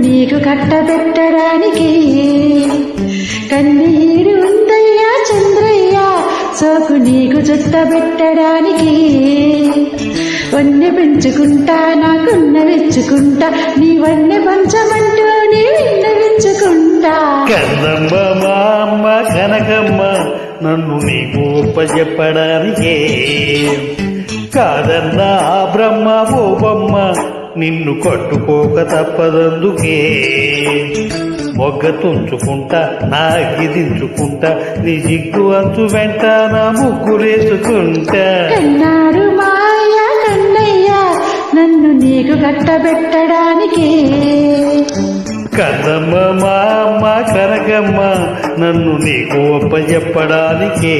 నీకు కట్టబెట్టడానికి కన్నీరు ఉందయ్యా చంద్రయ్య సోకు నీకు చుట్టబెట్టడానికి వన్నె పెంచుకుంటా నాకున్న వెచ్చుకుంటా నీ వన్నె పంచమంటూ నీ విన్నవించుకుంటా కన్నమ్మ మా అమ్మ కనకమ్మ నన్ను నీకు ఒప్పజెప్పడానికే కాదన్నా ఆ బ్రహ్మ ఓ బొమ్మ నిన్ను కట్టుకోక తప్పదందుకే మొగ్గ తుంచుకుంటా నాగిదించుకుంటా నీ జిగ్గు అంచు వెంట నా ముగ్గులేసుకుంటా కన్నారు మాయ కన్నయ్య నన్ను నీకు కట్టబెట్టడానికి కన్నమ్మ మా అమ్మ కనకమ్మ నన్ను నీకు ఒప్పజెప్పడానికే